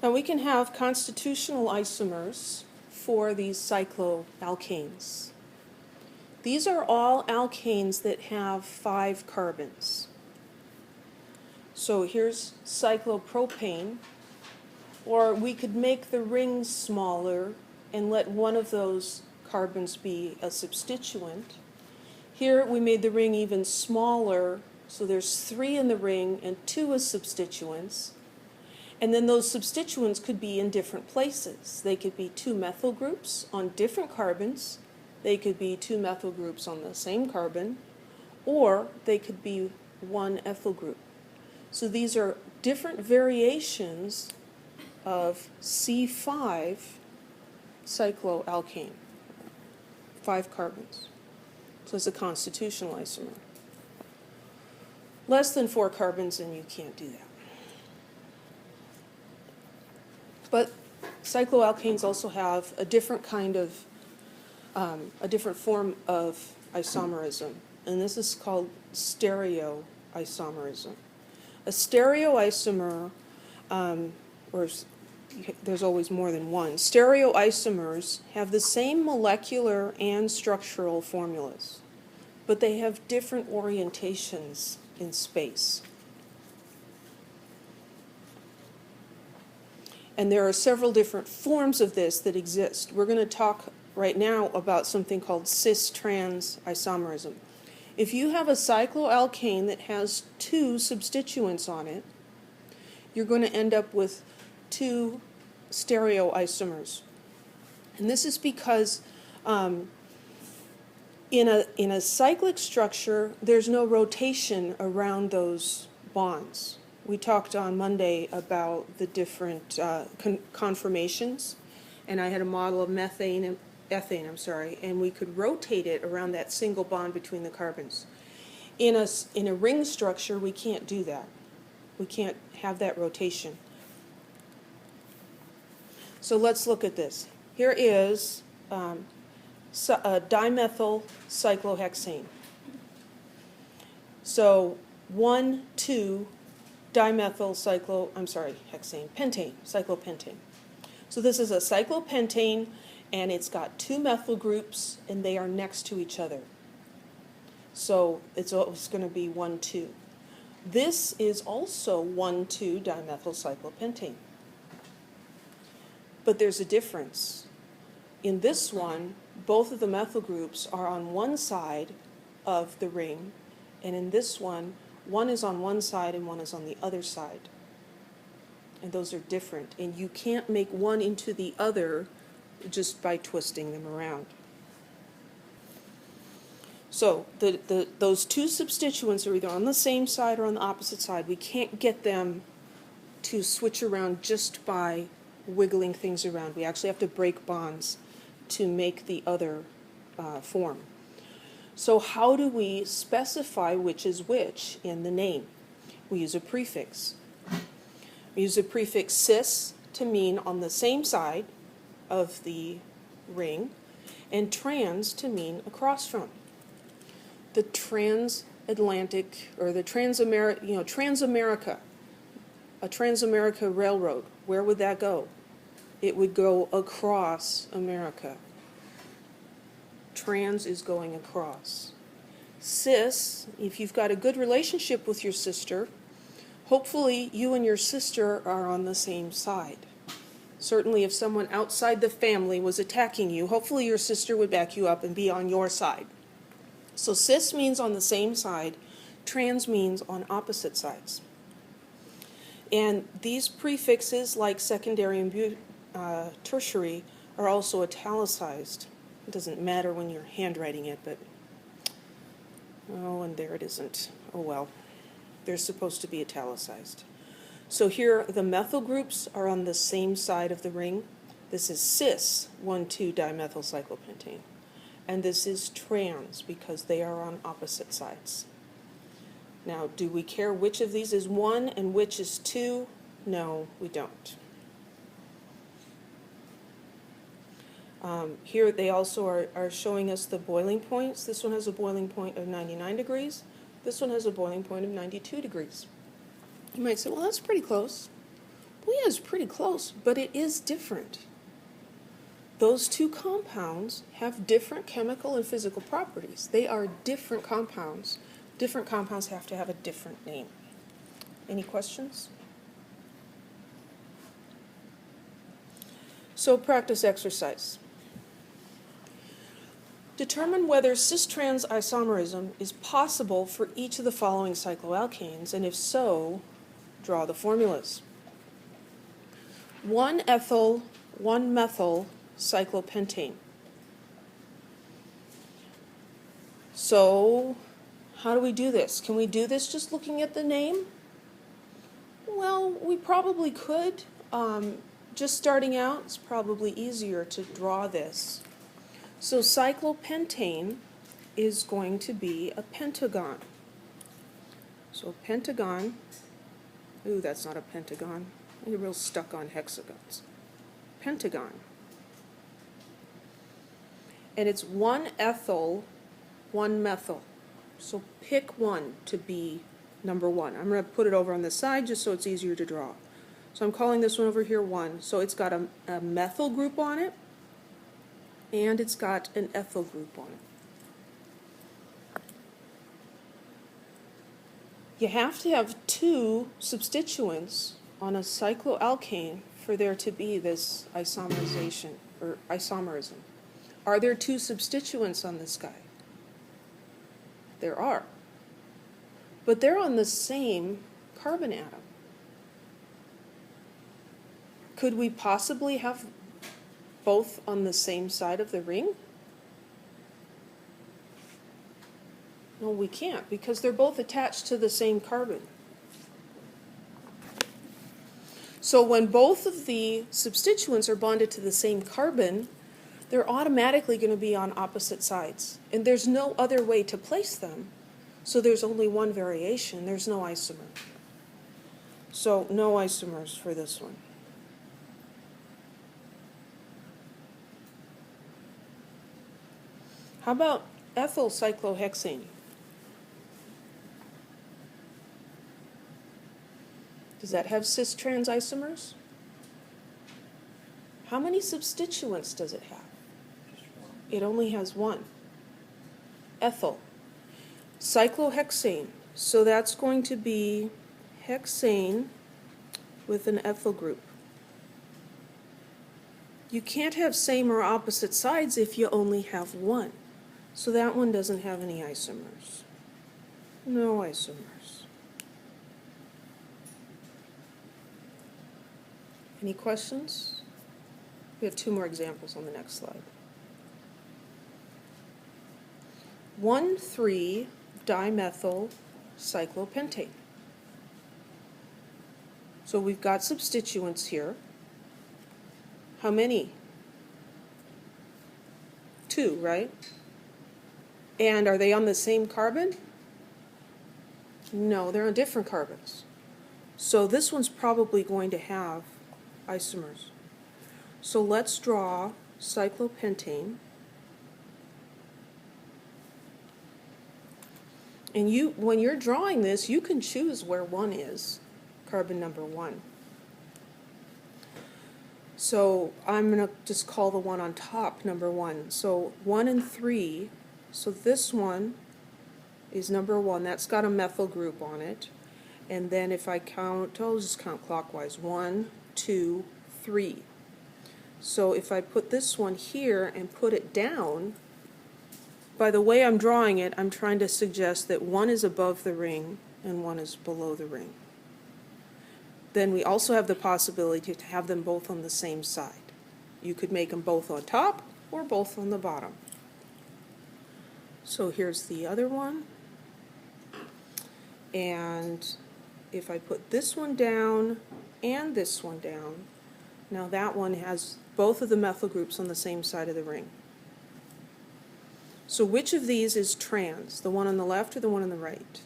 Now we can have constitutional isomers for these cycloalkanes. These are all alkanes that have 5 carbons. So here's cyclopropane, or we could make the ring smaller and let one of those carbons be a substituent. Here we made the ring even smaller, so there's 3 in the ring and 2 as substituents. And then those substituents could be in different places. They could be 2 methyl groups on different carbons. They could be 2 methyl groups on the same carbon, or they could be 1 ethyl group. So these are different variations of C5 cycloalkane, 5 carbons. So it's a constitutional isomer. Less than 4 carbons, and you can't do that. But cycloalkanes also have a different kind of, a different form of isomerism, and this is called stereoisomerism. A stereoisomer, or there's always more than one, stereoisomers have the same molecular and structural formulas, but they have different orientations in space. And there are several different forms of this that exist. We're going to talk right now about something called cis-trans isomerism. If you have a cycloalkane that has 2 substituents on it, you're going to end up with 2 stereoisomers. And this is because in a cyclic structure, there's no rotation around those bonds. We talked on Monday about the different conformations, and I had a model of ethane, and we could rotate it around that single bond between the carbons. In a ring structure, we can't do that. We can't have that rotation. So let's look at this. Here is a dimethyl cyclohexane. So 1,2 dimethyl pentane, cyclopentane. So this is a cyclopentane, and it's got 2 methyl groups, and they are next to each other. So it's going to be 1,2. This is also 1,2 dimethyl cyclopentane. But there's a difference. In this one, both of the methyl groups are on one side of the ring, and in this one is on one side and one is on the other side. And those are different, and you can't make one into the other just by twisting them around. So those 2 substituents are either on the same side or on the opposite side. We can't get them to switch around just by wiggling things around. We actually have to break bonds to make the other form. So how do we specify which is which in the name? We use a prefix. We use a prefix cis to mean on the same side of the ring, and trans to mean across from. The transatlantic, or the Transamerica, a Transamerica Railroad, where would that go? It would go across America. Trans is going across. Cis, if you've got a good relationship with your sister, hopefully you and your sister are on the same side. Certainly if someone outside the family was attacking you, hopefully your sister would back you up and be on your side. So cis means on the same side, trans means on opposite sides. And these prefixes, like secondary and tertiary, are also italicized. It doesn't matter when you're handwriting it, but, oh, and there it isn't. Oh well, they're supposed to be italicized. So here the methyl groups are on the same side of the ring. This is cis 1,2 dimethyl cyclopentane. And this is trans because they are on opposite sides. Now, do we care which of these is 1 and which is 2? No, we don't. Here they also are showing us the boiling points. This one has a boiling point of 99 degrees. This one has a boiling point of 92 degrees. You might say, well, that's pretty close. Well, yeah, it's pretty close, but it is different. Those two compounds have different chemical and physical properties. They are different compounds. Different compounds have to have a different name. Any questions? So practice exercise. Determine whether cis-trans isomerism is possible for each of the following cycloalkanes, and if so, draw the formulas. 1-ethyl, 1-methyl cyclopentane. So, how do we do this? Can we do this just looking at the name? Well, we probably could. Just starting out, it's probably easier to draw this. So cyclopentane is going to be a pentagon. So pentagon, ooh, that's not a pentagon. You're real stuck on hexagons. Pentagon. And it's 1-ethyl, 1-methyl. So pick one to be number 1. I'm going to put it over on the side just so it's easier to draw. So I'm calling this one over here 1. So it's got a methyl group on it, and it's got an ethyl group on it. You have to have 2 substituents on a cycloalkane for there to be this isomerization, or isomerism. Are there 2 substituents on this guy? There are. But they're on the same carbon atom. Could we possibly have both on the same side of the ring? No, we can't, because they're both attached to the same carbon. So when both of the substituents are bonded to the same carbon, they're automatically going to be on opposite sides. And there's no other way to place them. So there's only one variation. There's no isomer. So no isomers for this one. How about ethyl cyclohexane? Does that have cis-trans isomers? How many substituents does it have? It only has 1. Ethyl. Cyclohexane. So that's going to be hexane with an ethyl group. You can't have same or opposite sides if you only have 1. So that one doesn't have any isomers. No isomers. Any questions? We have 2 more examples on the next slide. 1,3-dimethyl cyclopentane. So we've got substituents here. How many? 2, right? And are they on the same carbon? No, they're on different carbons. So this one's probably going to have isomers. So let's draw cyclopentane. And when you're drawing this, you can choose where 1 is, carbon number 1. So I'm going to just call the one on top number 1. So 1 and 3, so this one is number 1. That's got a methyl group on it. And then if I count, I'll just count clockwise. 1, 2, 3. So if I put this one here and put it down, by the way I'm drawing it, I'm trying to suggest that 1 is above the ring and 1 is below the ring. Then we also have the possibility to have them both on the same side. You could make them both on top or both on the bottom. So here's the other one. And if I put this one down and this one down, now that one has both of the methyl groups on the same side of the ring. So which of these is trans? The one on the left or the one on the right?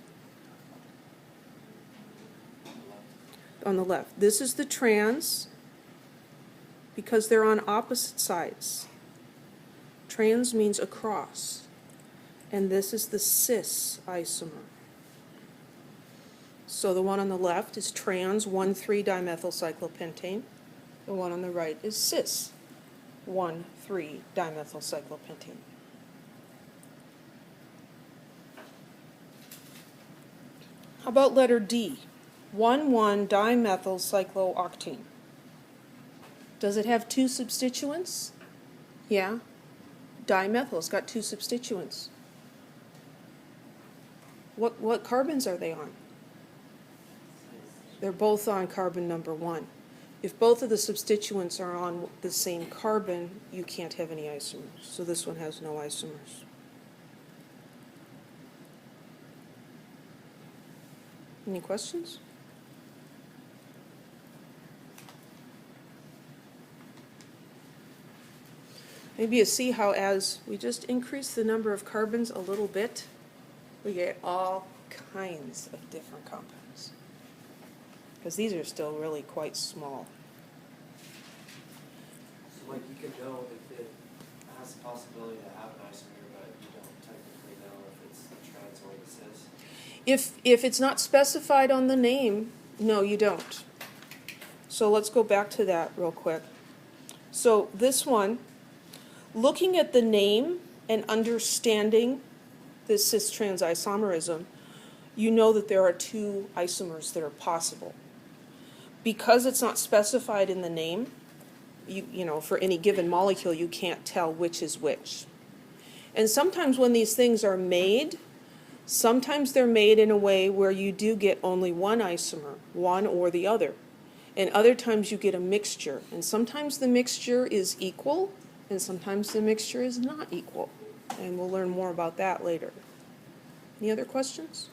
On the left. This is the trans because they're on opposite sides. Trans means across. And this is the cis isomer. So the one on the left is trans 1,3-dimethylcyclopentane. The one on the right is cis 1,3-dimethylcyclopentane. How about letter D? 1,1-dimethylcyclooctane. Does it have two substituents? Yeah. Dimethyl, it's got two substituents. What carbons are they on? They're both on carbon number 1. If both of the substituents are on the same carbon, you can't have any isomers. So this one has no isomers. Any questions? Maybe you see how as we just increase the number of carbons a little bit, we get all kinds of different compounds. Because these are still really quite small. So like you could know if it has the possibility to have an isomer, but you don't technically know if it's the trans or the cis? If it's not specified on the name, no, you don't. So let's go back to that real quick. So this one, looking at the name and understanding this cis-trans isomerism, you know that there are two isomers that are possible. Because it's not specified in the name, you know, for any given molecule, you can't tell which is which. And sometimes when these things are made, sometimes they're made in a way where you do get only one isomer, one or the other. And other times you get a mixture. And sometimes the mixture is equal, and sometimes the mixture is not equal. And we'll learn more about that later. Any other questions?